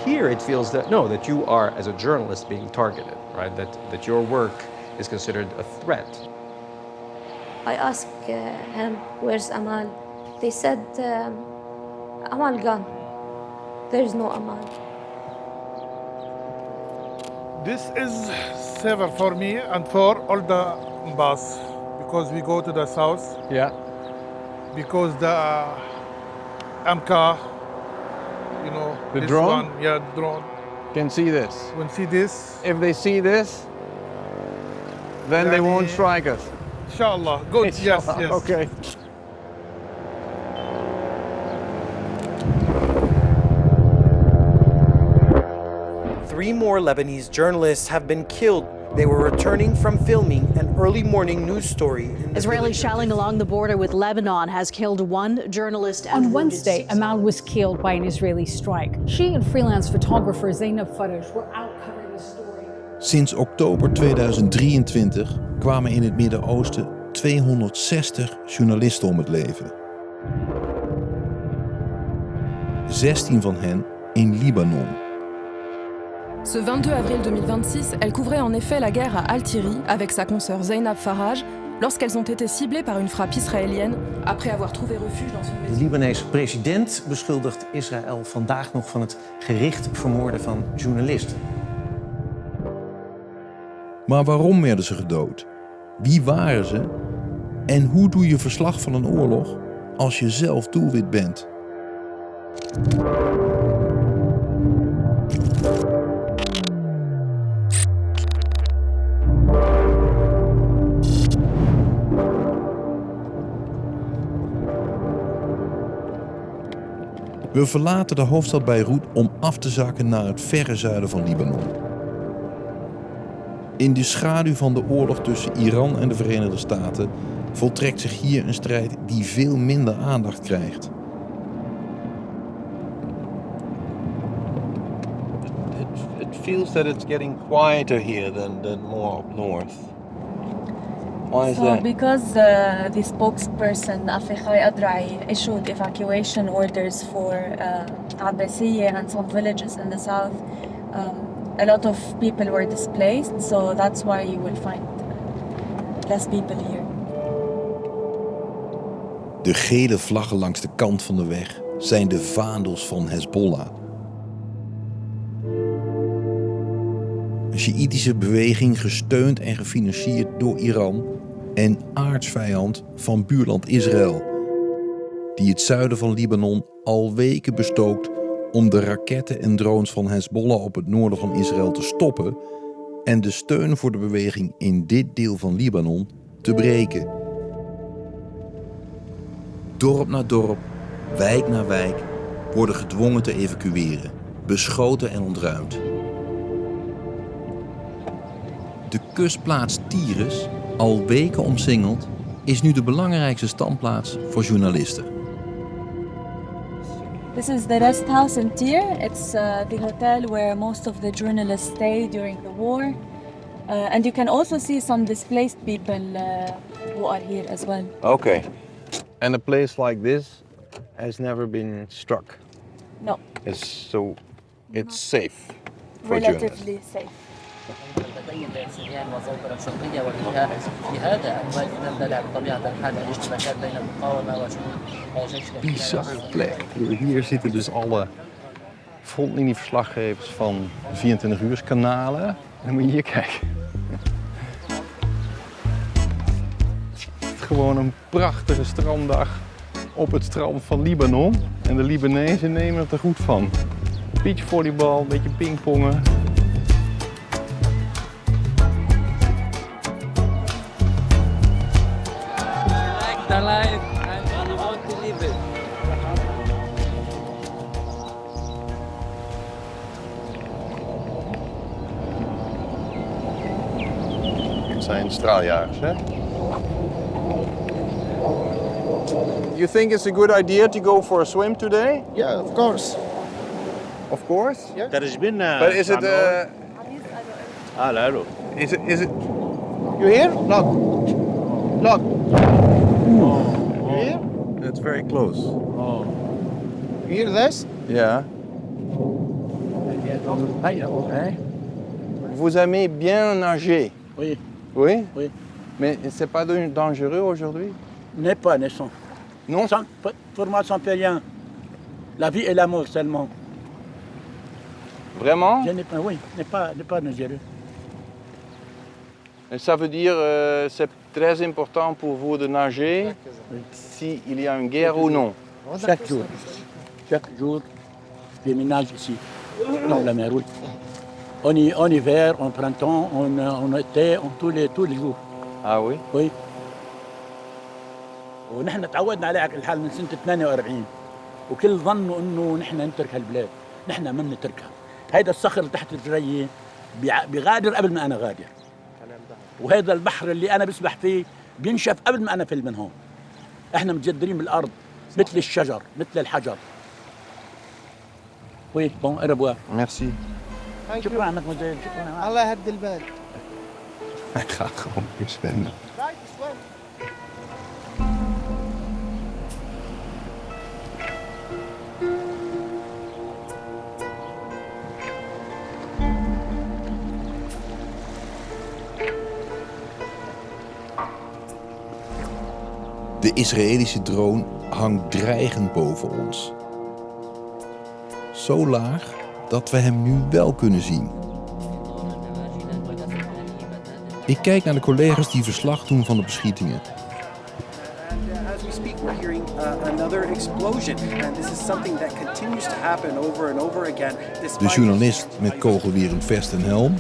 here it feels that, no, that you are, as a journalist, being targeted, right? That your work is considered a threat. I asked him, where's Amal? They said, Amal gone. There's no Amal. This is safer for me and for all the bus because we go to the south. Yeah. Because the MK, you know, The this drone? one, yeah, the drone. Can see this. When see this, If they see this, then they won't strike us. inshallah, good, yes, yes. Okay. Three more Lebanese journalists have been killed. They were returning from filming an early morning news story. Israeli shelling along the border with Lebanon has killed one journalist and On Wednesday, Amal was killed by an Israeli strike. She and freelance photographer Zainab Faraj were out covering the story. Sinds oktober 2023 kwamen in het Midden-Oosten 260 journalisten om het leven. 16 van hen in Libanon. Ce 22 avril 2026, elle couvrait en effet la guerre à Al-Tiri avec sa consoeur Zainab Faraj lorsqu'elles ont été ciblées par une frappe israélienne après avoir trouvé refuge dans une maison. De Libanese president beschuldigt Israël vandaag nog van het gericht vermoorden van journalisten. Maar waarom werden ze gedood? Wie waren ze? En hoe doe je verslag van een oorlog als je zelf doelwit bent? We verlaten de hoofdstad Beirut om af te zakken naar het verre zuiden van Libanon. In de schaduw van de oorlog tussen Iran en de Verenigde Staten voltrekt zich hier een strijd die veel minder aandacht krijgt. It feels that it's getting quieter here than more up north. Why is that? Because the spokesperson Afikhai Adrai issued evacuation orders for Abbasiyah and some villages in the south, a lot of people were displaced, so that's why you will find less people here. De gele vlaggen langs de kant van de weg zijn de vaandels van Hezbollah. Een Sjiïtische beweging gesteund en gefinancierd door Iran en aardsvijand van buurland Israël, die het zuiden van Libanon al weken bestookt om de raketten en drones van Hezbollah op het noorden van Israël te stoppen en de steun voor de beweging in dit deel van Libanon te breken. Dorp na dorp, wijk na wijk worden gedwongen te evacueren, beschoten en ontruimd. De kustplaats Tyrus, al weken omsingeld, is nu de belangrijkste standplaats voor journalisten. This is the rest house in Tyr. It's the hotel where most of the journalists stay during the war. And you can also see some displaced people who are here as well. Okay. And a place like this has never been struck? No. It's safe for journalists? Relatively safe. Bizarre plek. Hier zitten dus alle frontlinieverslaggevers van 24-uurskanalen. En dan moet je hier kijken. Gewoon een prachtige stranddag op het strand van Libanon. En de Libanezen nemen het er goed van. Beachvolleybal, een beetje pingpongen. Het zijn straaljagers, hè? You think it's a good idea to go for a swim today? Yeah, of course. Of course? Yeah. But is it Is it you hear? Look. Look. You hear? It's very close. You hear this? Yeah. Vous aimez bien nager? Oui. Oui? Oui. Mais c'est pas dangereux aujourd'hui? N'est pas naissant. Non? Pour moi, ça ne fait rien. La vie et la mort seulement. Vraiment? Je n'ai pas, oui, n'est pas dangereux. Et ça veut dire c'est très important pour vous de nager s'il y a une guerre ou non? Chaque jour. Chaque jour, je ménage ici, dans la mer, oui. En hiver, en printemps, en été, tous les jours. Ah oui? Oui. ونحن تعودنا على الحال من سنة 48 وكل ظنوا انه نحن نترك هالبلاد، نحن ما نتركها. هيدا الصخر تحت رجلي بيغادر قبل ما انا غادر. وهذا البحر اللي انا بسبح فيه بينشف قبل ما انا فل من هون. احنا متجدرين بالارض مثل الشجر، مثل الحجر. وي بون اربوا. Merci. شكرا عنك مزيد، شكرا. الله يهدي البال. Hij gaat gewoon weer zwemmen. De Israëlische drone hangt dreigend boven ons. Zo laag dat we hem nu wel kunnen zien. Ik kijk naar de collega's die verslag doen van de beschietingen. As we speak, we're hearing another explosion, and this is something that continues to happen over and over again. De journalist met kogelwerend vest en helm.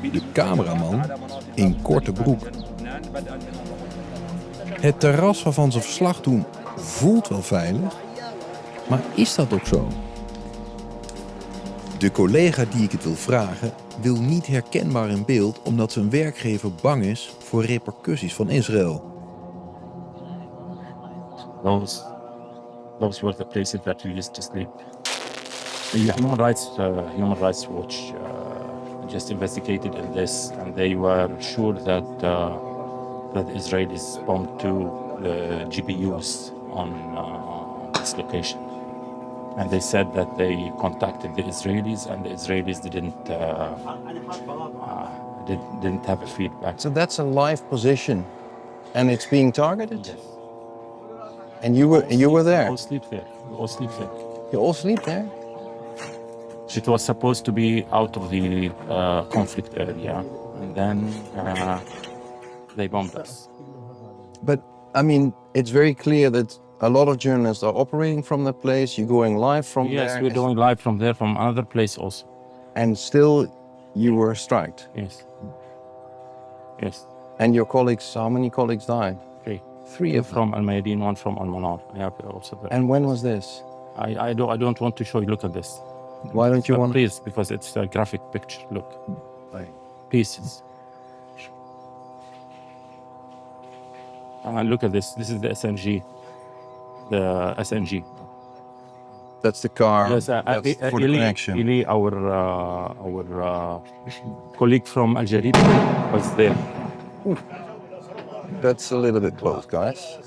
De cameraman in korte broek. Het terras waarvan ze verslag doen voelt wel veilig, maar is dat ook zo? De collega die ik het wil vragen wil niet herkenbaar in beeld omdat zijn werkgever bang is voor repercussies van Israël. Those were the places that we used to sleep. The Human Rights Watch just investigated in this, and they were sure that the Israelis bombed two GPUs on this location. And they said that they contacted the Israelis, and the Israelis didn't have a feedback. So that's a live position, and it's being targeted. Yes. And you were there. We all sleep there. You all sleep there. It was supposed to be out of the conflict area, and then they bombed us. But I mean, it's very clear that a lot of journalists are operating from that place. You're going live from there. Yes, we're going live from there, from another place also. And still, you were striked. Yes. Yes. And your colleagues, how many colleagues died? Three of them. From Al Mayadeen, one from Al Manar. I have also there. And when was this? I don't want to show you. Look at this. Why don't you want? Please, because it's a graphic picture. Look, pieces. Look at this. This is the SNG. The SNG. That's the car. Yes, that's for the connection. Ili, our colleague from Algeria, was there. That's a little bit close, guys.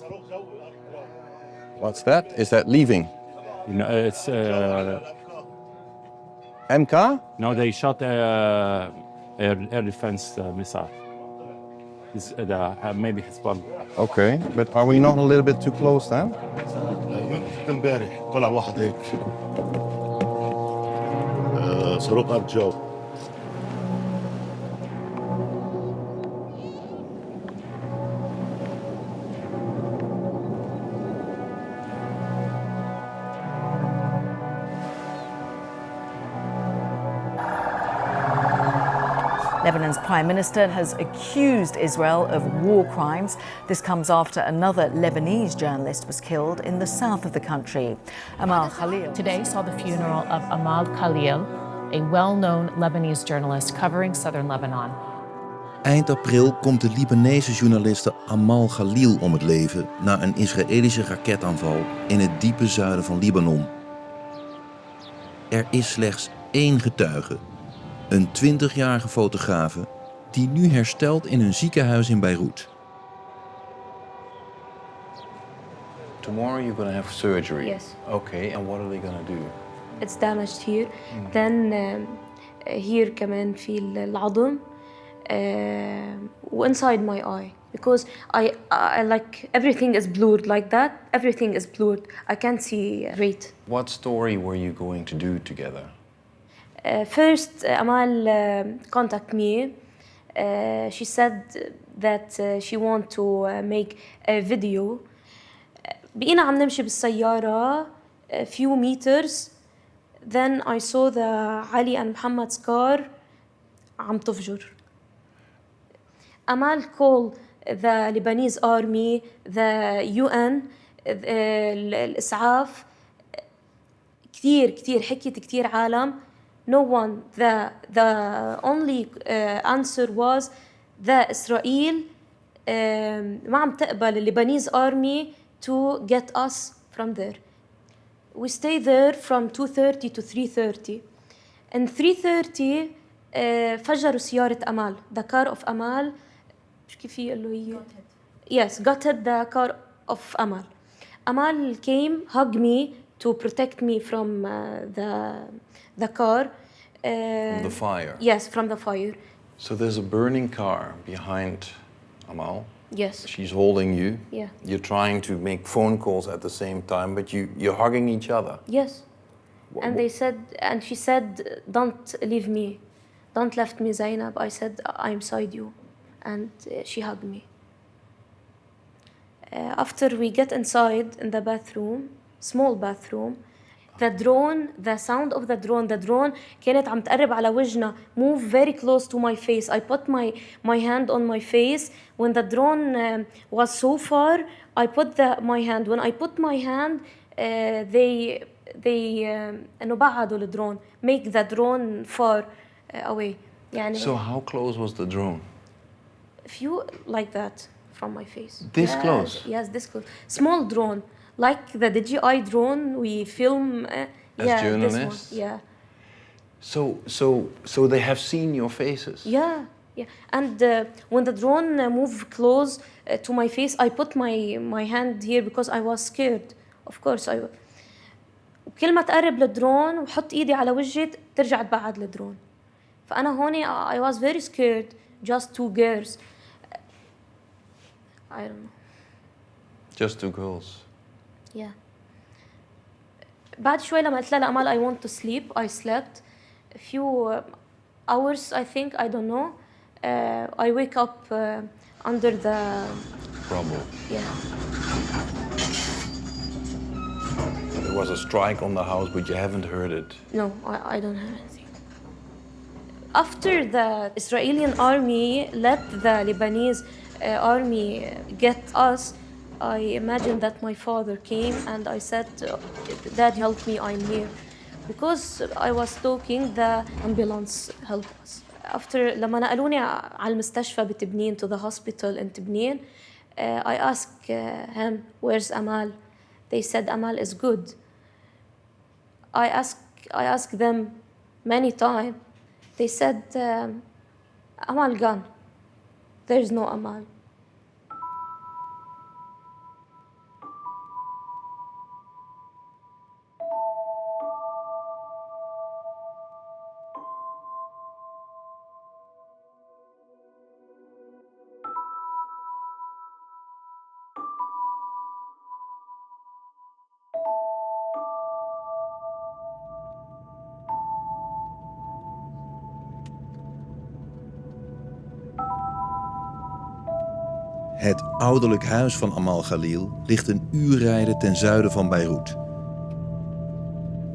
What's that? Is that leaving? It's MK? No, they shot air defense missile. Maybe Hezbollah. Okay, but are we not a little bit too close then? امبارح طلع واحد هيك صاروخ ارض جو. Lebanon's Prime Minister has accused Israel of war crimes. This comes after another Lebanese journalist was killed in the south of the country. Amal Khalil. Today saw the funeral of Amal Khalil, a well-known Lebanese journalist covering southern Lebanon. Eind april komt de Libanese journaliste Amal Khalil om het leven na een Israëlische raketaanval in het diepe zuiden van Libanon. Er is slechts één getuige. Een 20-jarige fotografe die nu herstelt in een ziekenhuis in Beirut. tomorrow you're going to have surgery. Yes. Okay, and what are they going to do? It's damaged here. Then here كمان في العظم inside my eye because I like everything is blurred like that. Everything is blurred. I can't see great. What story were you going to do together? First, Amal contacted me. She said that she want to make a video. بقينا عم نمشي بالسيارة few meters. Then I saw the Ali and Muhammad's car عم تفجر. Amal called the Lebanese army, the UN, الإسعاف. كتير حكيت كتير عالم. No one. The only answer was the Israel ما عم تقبل Lebanese army to get us from there. We stay there from 2:30 to 3:30. In 3:30 فجروا سيارة أمال. The car of أمال مش كيف يقولوا هي. Yes, gutted the car of أمال. أمال came, hugged me to protect me from the car. From the fire? Yes, from the fire. So there's a burning car behind Amal. Yes. She's holding you. Yeah. You're trying to make phone calls at the same time, but you're hugging each other. Yes. And she said, don't leave me. Don't left me, Zainab. I said, I'm beside you. And she hugged me. After we get inside in the bathroom, small bathroom, the sound of the drone كانت عم تقرب على وجهنا, move very close to my face. I put my hand on my face. When the drone was so far, I put my hand. When I put my hand, they إنه بعدوا الدرون, make the drone far away. يعني So how close was the drone? Few like that from my face. This close? Yes, this close. Small drone. Like the DJI drone, we film. As journalists? This one. Yeah. So they have seen your faces? Yeah. And when the drone moved close to my face, I put my hand here because I was scared. Of course, وكل ما تقرب للدرون وحط ايدي على وجهي ترجع تبعد الدرون. فأنا هوني I was very scared. Just two girls. I don't know. Just two girls. Yeah. بعد شوي لما قلت لها أمال I want to sleep, I slept a few hours I think, I don't know. I wake up under the rubble. Yeah. There was a strike on the house, but you haven't heard it. No, I don't have anything. After the Israeli army let the Lebanese army get us, I imagined that my father came and I said, Dad, help me, I'm here. Because I was talking, the ambulance helped us. After لما نقلوني على المستشفى بتبنين, to the hospital in Tibnin, I asked him, where's Amal? They said Amal is good. I asked them many times. They said, Amal gone. There's no Amal. Het ouderlijk huis van Amal Khalil ligt een uur rijden ten zuiden van Beirut.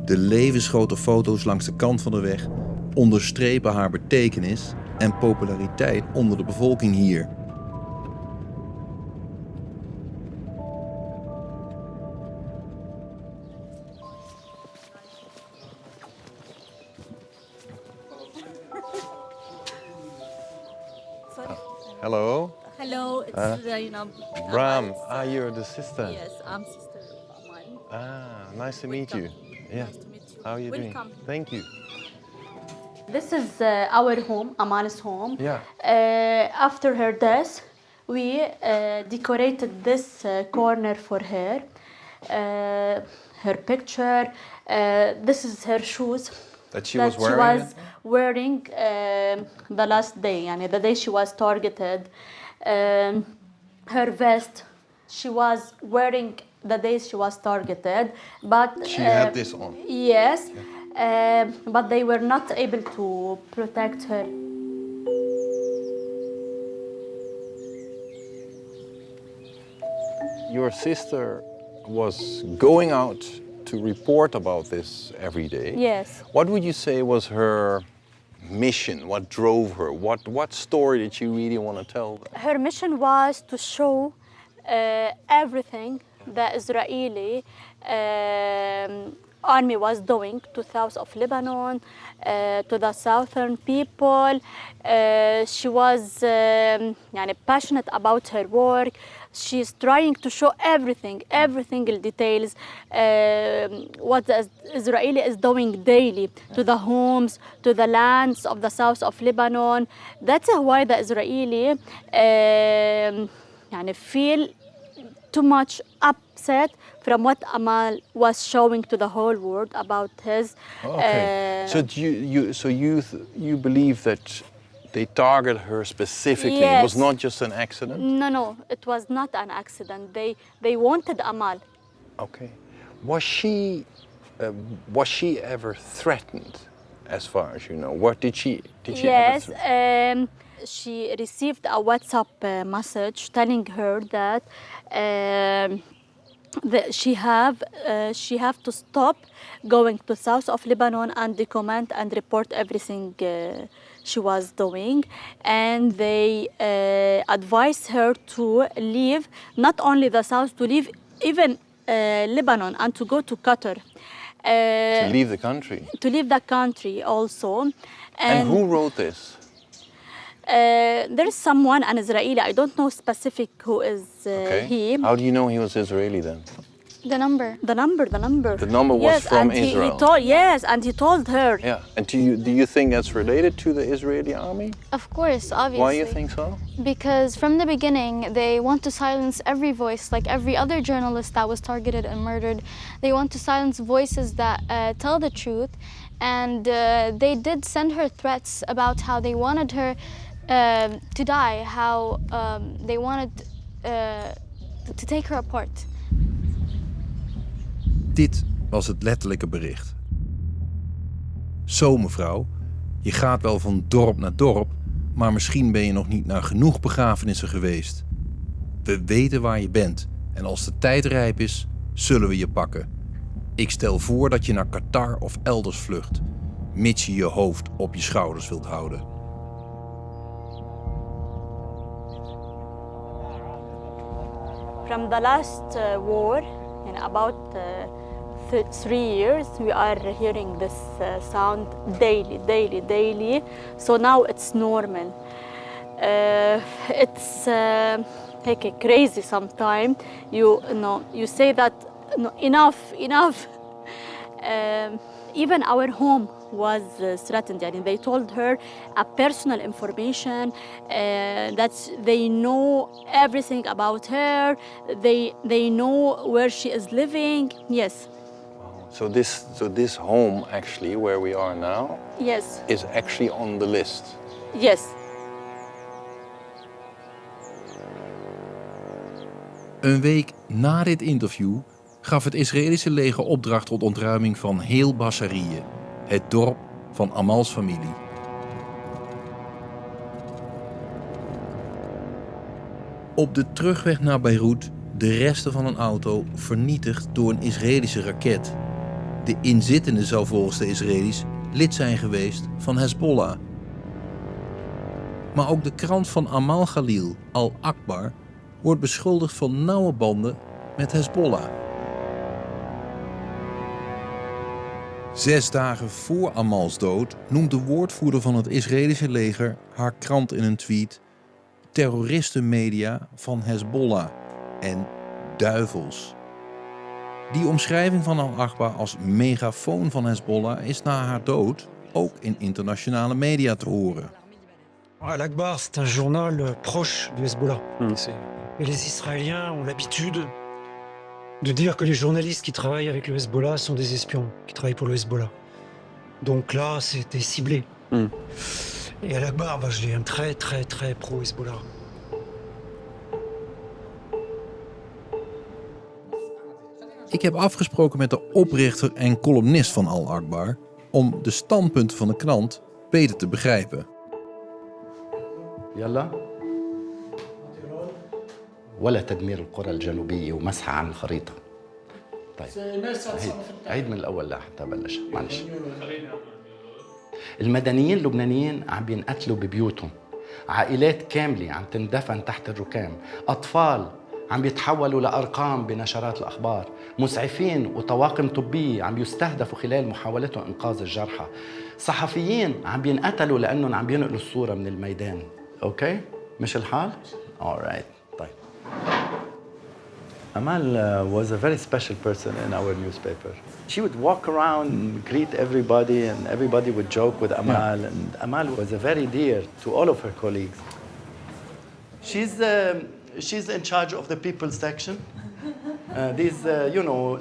De levensgrote foto's langs de kant van de weg onderstrepen haar betekenis en populariteit onder de bevolking hier. Hello. Hello, it's Zainab. Bram, you're the sister. Yes, I'm sister of mine. Nice to meet you. Yeah. Nice to meet you. How are you doing? Welcome. Thank you. This is our home, Amal's home. Yeah. After her death, we decorated this corner for her. her picture. This is her shoes. That she was wearing? Wearing the last day, yani the day she was targeted. Her vest, she was wearing the day she was targeted, but She had this on. Yes, but they were not able to protect her. Your sister was going out to report about this every day. Yes. What would you say was her mission? What drove her? What story did she really want to tell them? Her mission was to show everything the Israeli army was doing to south of Lebanon, to the southern people. She was passionate about her work. She's trying to show everything details, what the Israeli is doing daily to the homes, to the lands of the south of Lebanon. That's why the Israeli feel too much upset from what Amal was showing to the whole world about his. So you believe that they targeted her specifically? Yes. It was not just an accident? No, it was not an accident. They wanted Amal. Okay. Was she ever threatened, as far as you know? What did she Yes. ever She received a WhatsApp message telling her that she have to stop going to south of Lebanon and document and report everything she was doing, and they advised her to leave not only the south, to leave even Lebanon and to go to Qatar. to leave the country? To leave the country also. And who wrote this? There is someone, an Israeli, I don't know specific who is he. How do you know he was Israeli then? The number. The number. The number was from Israel. Yes, and he told her. Yeah, and do you think that's related to the Israeli army? Of course, obviously. Why do you think so? Because from the beginning, they want to silence every voice, like every other journalist that was targeted and murdered. They want to silence voices that tell the truth, and they did send her threats about how they wanted her to die, how they wanted to take her apart. Dit was het letterlijke bericht. Zo mevrouw, je gaat wel van dorp naar dorp, maar misschien ben je nog niet naar genoeg begrafenissen geweest. We weten waar je bent en als de tijd rijp is, zullen we je pakken. Ik stel voor dat je naar Qatar of elders vlucht, mits je je hoofd op je schouders wilt houden. From the last war, in about 3 years, we are hearing this sound daily. So now it's normal. It's crazy sometimes. You say that enough. Even our home was threatened. And they told her a personal information that they know everything about her. They know where she is living. Yes. So this home actually, where we are now, yes, is actually on the list. Yes. Een week na dit interview gaf het Israëlische leger opdracht tot ontruiming van heel Basarië, het dorp van Amal's familie. Op de terugweg naar Beirut de resten van een auto vernietigd door een Israëlische raket. De inzittende zou volgens de Israëli's lid zijn geweest van Hezbollah. Maar ook de krant van Amal Khalil, Al-Akbar, wordt beschuldigd van nauwe banden met Hezbollah. 6 dagen voor Amal's dood noemt de woordvoerder van het Israëlische leger haar krant in een tweet terroristenmedia van Hezbollah en duivels. Die omschrijving van Al-Akbar als megafoon van Hezbollah is na haar dood ook in internationale media te horen. Al-Akbar, c'est un journal proche du Hezbollah. Et les Israéliens ont l'habitude de dire que les journalistes qui travaillent avec le Hezbollah sont des espions qui travaillent pour le Hezbollah. Donc là, c'était ciblé. Et à l'Akbar, je l'ai un très pro-Hezbollah. Ik heb afgesproken met de oprichter en columnist van Al Akbar om de standpunten van de krant beter te begrijpen. يلا ولا تدمير القرى الجنوبية ومسحها عن الخريطة. طيب عيد من الأول لحتى بلش معلش. المدنيين اللبنانيين عم بينقتلوا ببيوتهم، عائلات كاملة عم تندفن تحت الركام، أطفال عم بيتحولوا لأرقام بنشرات الأخبار، مسعفين وطواقم طبية عم يستهدفوا خلال محاولتهم إنقاذ الجرحى، صحفيين عم بينقتلوا لأنهم عم بينقلوا الصورة من الميدان. أوكي؟ مش الحال؟ Alright. طيب. Amal was a very special person in our newspaper. She would walk around and greet everybody, and everybody would joke with Amal. Yeah. And Amal was very dear to all of her colleagues. She's in charge of the people section.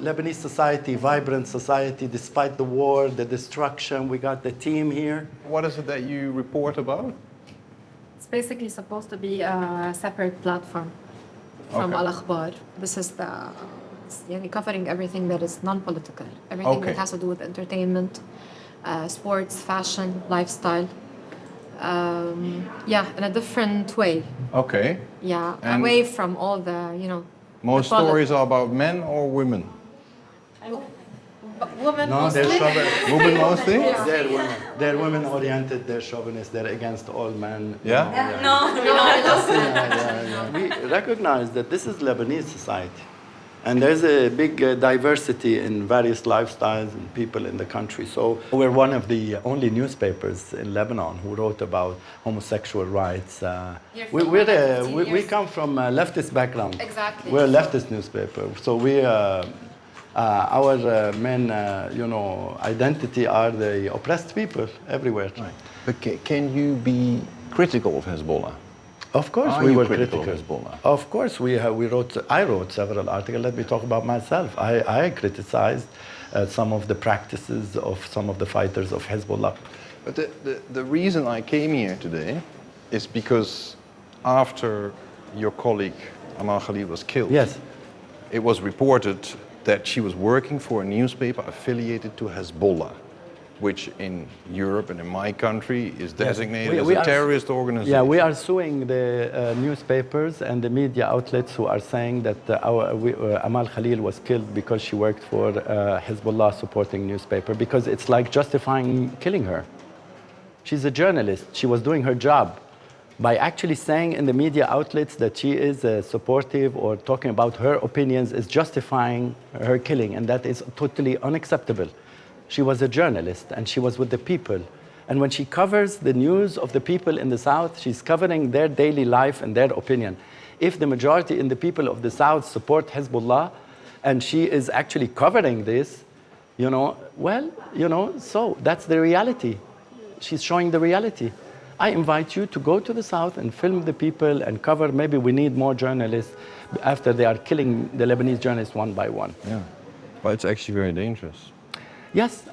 Lebanese society, vibrant society, despite the war, the destruction. We got the team here. What is it that you report about? It's basically supposed to be a separate platform from Al Akhbar. This is covering everything that is non-political, everything that has to do with entertainment, sports, fashion, lifestyle. In a different way. Okay. Yeah, and away from all the, Most stories are about men or women? Women no, mostly. They're women mostly? Yeah. They're women. They're women-oriented, they're chauvinists, they're against all men. Yeah? No. We recognize that this is Lebanese society. And there's a big diversity in various lifestyles and people in the country. So we're one of the only newspapers in Lebanon who wrote about homosexual rights. We come from a leftist background. Exactly. We're a leftist newspaper. So our main, identity are the oppressed people everywhere. Right. But can you be critical of Hezbollah? Of course, Are we you were critical critical. of Hezbollah? Of course, I wrote several articles. Let me talk about myself. I criticized some of the practices of some of the fighters of Hezbollah. But the reason I came here today is because after your colleague Amal Khalil was killed, yes, it was reported that she was working for a newspaper affiliated to Hezbollah, which in Europe and in my country is designated as a terrorist organization. Yeah, we are suing the newspapers and the media outlets who are saying that Amal Khalil was killed because she worked for Hezbollah supporting newspaper, because it's like justifying killing her. She's a journalist. She was doing her job. By actually saying in the media outlets that she is supportive or talking about her opinions is justifying her killing, and that is totally unacceptable. She was a journalist and she was with the people. And when she covers the news of the people in the South, she's covering their daily life and their opinion. If the majority in the people of the South support Hezbollah and she is actually covering this, so that's the reality. She's showing the reality. I invite you to go to the South and film the people and cover. Maybe we need more journalists after they are killing the Lebanese journalists one by one. Yeah, but it's actually very dangerous. Yes,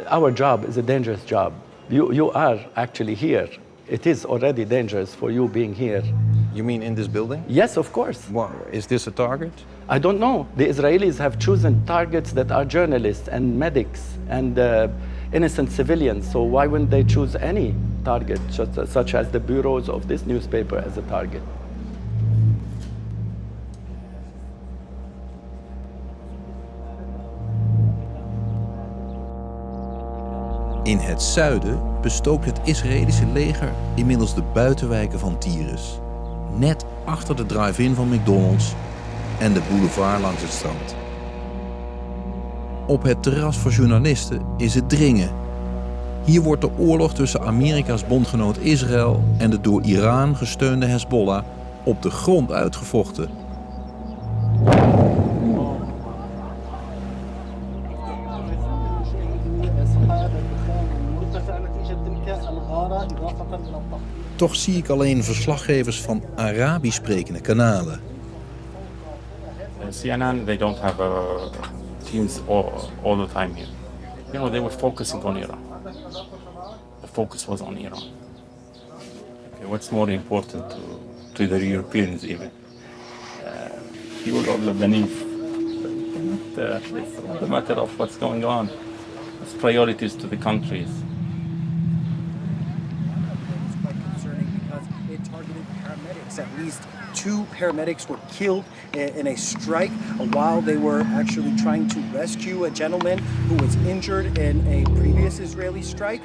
our job is a dangerous job. You are actually here. It is already dangerous for you being here. You mean in this building? Yes, of course. Well, is this a target? I don't know. The Israelis have chosen targets that are journalists and medics and innocent civilians. So why wouldn't they choose any target, such as the bureaus of this newspaper, as a target? In het zuiden bestookt het Israëlische leger inmiddels de buitenwijken van Tyrus. Net achter de drive-in van McDonald's en de boulevard langs het strand. Op het terras voor journalisten is het dringen. Hier wordt de oorlog tussen Amerika's bondgenoot Israël en de door Iran gesteunde Hezbollah op de grond uitgevochten. Toch zie ik alleen verslaggevers van Arabisch sprekende kanalen. CNN, they don't have teams all the time here. You know, they were focusing on Iran. The focus was on Iran. Okay, what's more important to the Europeans even? Fuel or Lebanese. It's not a matter of what's going on. It's priorities to the countries. It's quite concerning because it targeted paramedics. At least 2 paramedics were killed in a strike while they were actually trying to rescue a gentleman who was injured in a previous Israeli strike.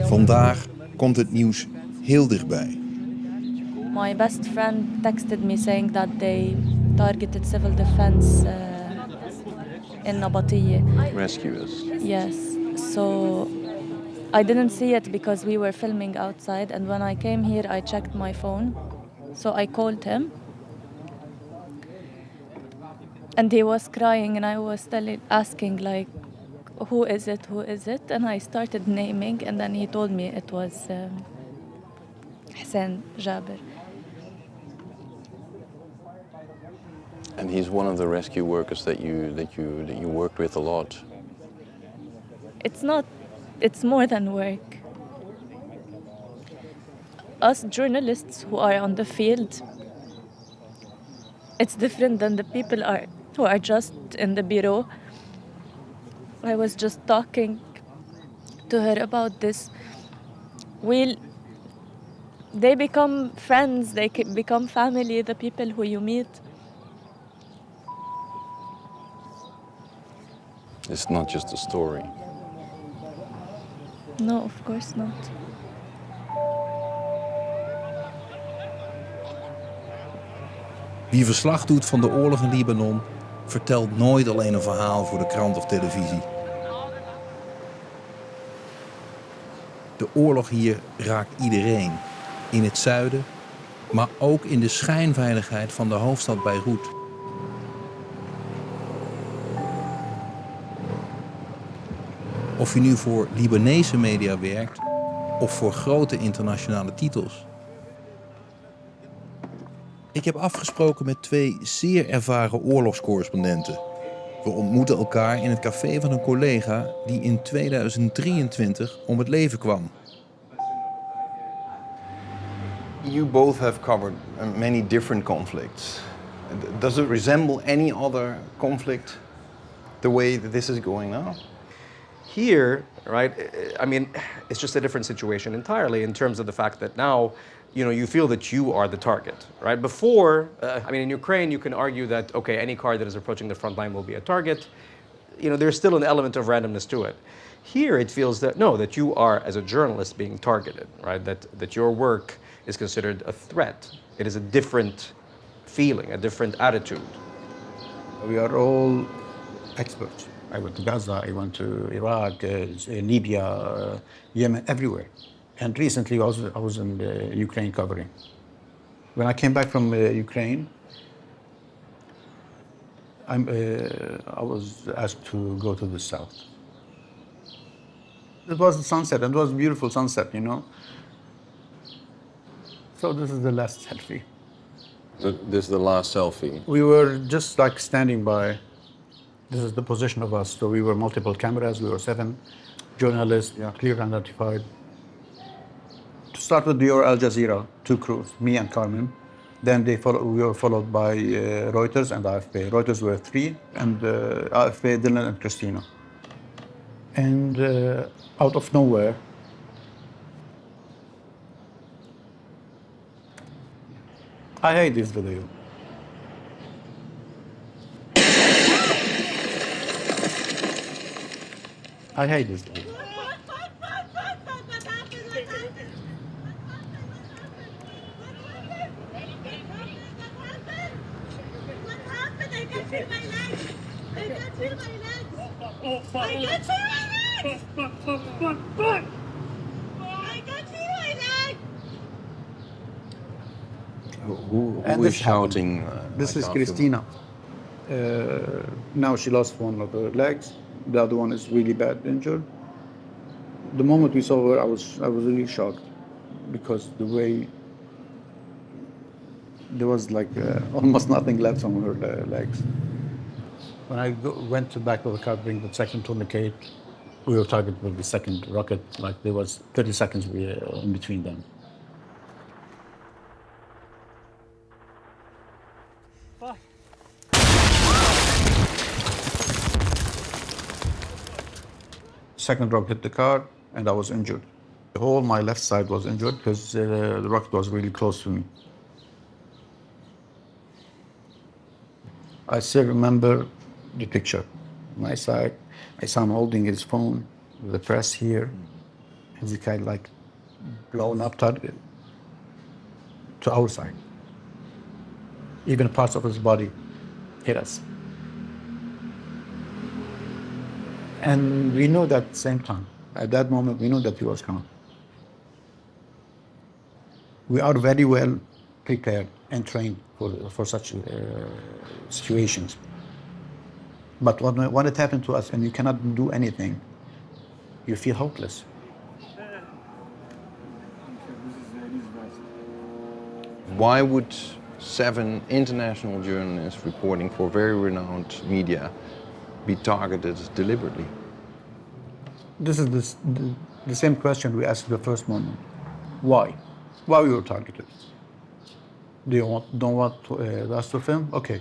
Vandaag komt het nieuws heel dichtbij. My best friend texted me saying that they targeted civil defense in Nabatiyeh. Rescuers. Yes. So I didn't see it because we were filming outside, and when I came here, I checked my phone. So I called him, and he was crying, and I was asking like, who is it? Who is it? And I started naming, and then he told me it was Hussein Jaber. And he's one of the rescue workers that you worked with a lot. It's not. It's more than work. Us journalists who are on the field, it's different than the people who are just in the bureau. I was just talking to her about this. They become friends, they become family, the people who you meet. It's not just a story. No, of course not. Wie verslag doet van de oorlog in Libanon vertelt nooit alleen een verhaal voor de krant of televisie. De oorlog hier raakt iedereen. In het zuiden, maar ook in de schijnveiligheid van de hoofdstad Beirut. Of je nu voor Libanese media werkt of voor grote internationale titels. Ik heb afgesproken met 2 zeer ervaren oorlogscorrespondenten. We ontmoeten elkaar in het café van een collega die in 2023 om het leven kwam. You both have covered many different conflicts. Does it resemble any other conflict the way that this is going now? Here, right, I mean, it's just a different situation entirely in terms of the fact that now, you feel that you are the target, right? Before, in Ukraine, you can argue that, okay, any car that is approaching the front line will be a target. There's still an element of randomness to it. Here, it feels that, no, that you are, as a journalist, being targeted, right? That your work is considered a threat. It is a different feeling, a different attitude. We are all experts. I went to Gaza, I went to Iraq, Libya, Yemen, everywhere. And recently I was in Ukraine covering. When I came back from Ukraine, I was asked to go to the south. It was the sunset, and it was a beautiful sunset, So this is the last selfie. This is the last selfie. We were just like standing by. This is the position of us. So we were multiple cameras. We were 7 journalists, clearly identified. To start with, we were Al Jazeera, 2 crews, me and Carmen. Then we were followed by Reuters and AFP. Reuters were 3, and AFP, Dylan and Christina. And out of nowhere, I hate this video. I hate this video. Who is shouting? This is Christina. Now she lost one of her legs. The other one is really bad injured. The moment we saw her, I was really shocked because the way there was like almost nothing left on her legs. When I went to the back of the car, bring the second tourniquet, we were targeted with the second rocket. Like there was 30 seconds in between them. Second rocket hit the car, and I was injured. The whole my left side was injured because the rocket was really close to me. I still remember the picture. My side, I saw him holding his phone with the press here. He's kind of like blown up target to our side. Even parts of his body hit us. And we knew that at the same time. At that moment, we knew that he was coming. We are very well prepared and trained for such situations. But when it happened to us and you cannot do anything, you feel hopeless. Why would 7 international journalists reporting for very renowned media be targeted deliberately? This is the same question we asked the first moment. Why? Why we were targeted? Don't want us to film? Okay.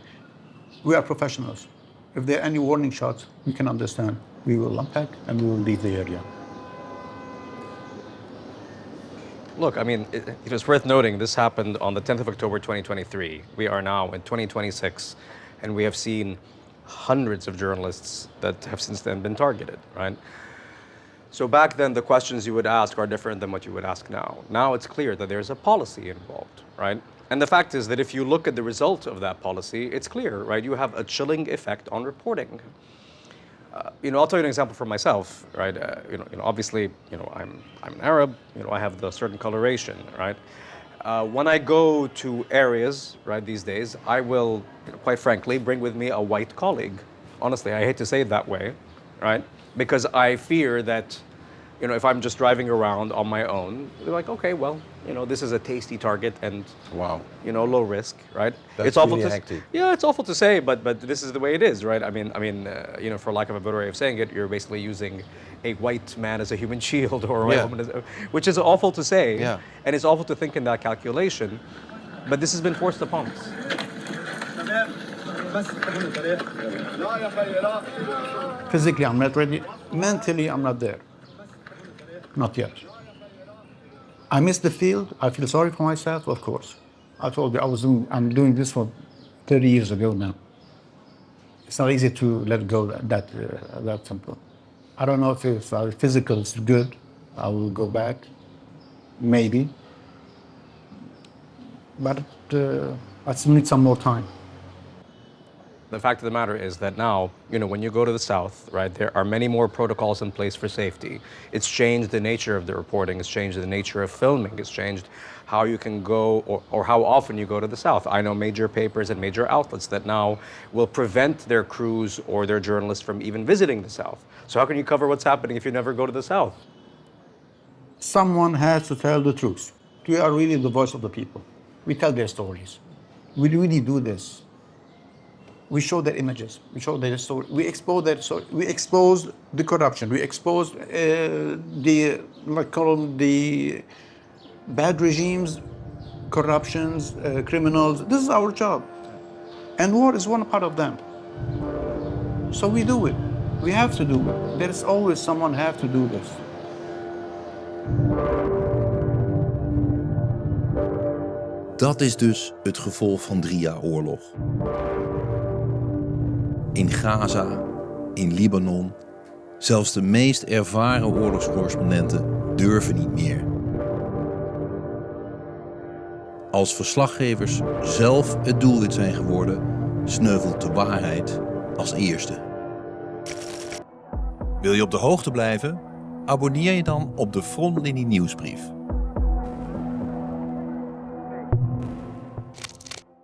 We are professionals. If there are any warning shots, we can understand. We will unpack and we will leave the area. Look, I mean, it is worth noting this happened on the 10th of October 2023. We are now in 2026, and we have seen hundreds of journalists that have since then been targeted, right? So back then, the questions you would ask are different than what you would ask now. Now it's clear that there's a policy involved, right? And the fact is that if you look at the result of that policy, it's clear, right? You have a chilling effect on reporting. I'll tell you an example for myself, right? Obviously, I'm an Arab. I have the certain coloration, right? When I go to areas, right, these days, I will, quite frankly, bring with me a white colleague. Honestly, I hate to say it that way, right? Because I fear that, if I'm just driving around on my own, they're like, okay, well, this is a tasty target and, wow, low risk, right? That's it's awful really to hectic. Yeah, it's awful to say, but this is the way it is, right? I mean, for lack of a better way of saying it, you're basically using a white man as a human shield or a white woman as which is awful to say, and it's awful to think in that calculation, but this has been forced upon us. Physically, I'm not ready. Mentally, I'm not there. Not yet. I miss the field. I feel sorry for myself, of course. I told you I'm doing this for 30 years ago now. It's not easy to let go that simple. I don't know if physical is good. I will go back, maybe. But I still need some more time. The fact of the matter is that now, when you go to the south, right, there are many more protocols in place for safety. It's changed the nature of the reporting. It's changed the nature of filming. It's changed how you can go or how often you go to the south. I know major papers and major outlets that now will prevent their crews or their journalists from even visiting the south. So how can you cover what's happening if you never go to the south? Someone has to tell the truth. We are really the voice of the people. We tell their stories. We really do this. We show their images. We show their story. We expose their story. We expose the corruption. We expose the bad regimes, corruptions, criminals. This is our job, and war is one part of them. So we do it. We have to do it. There is always someone have to do this. Dat is dus het gevolg van 3 jaar oorlog. In Gaza, in Libanon, zelfs de meest ervaren oorlogscorrespondenten durven niet meer. Als verslaggevers zelf het doelwit zijn geworden, sneuvelt de waarheid als eerste. Wil je op de hoogte blijven? Abonneer je dan op de Frontlinie nieuwsbrief.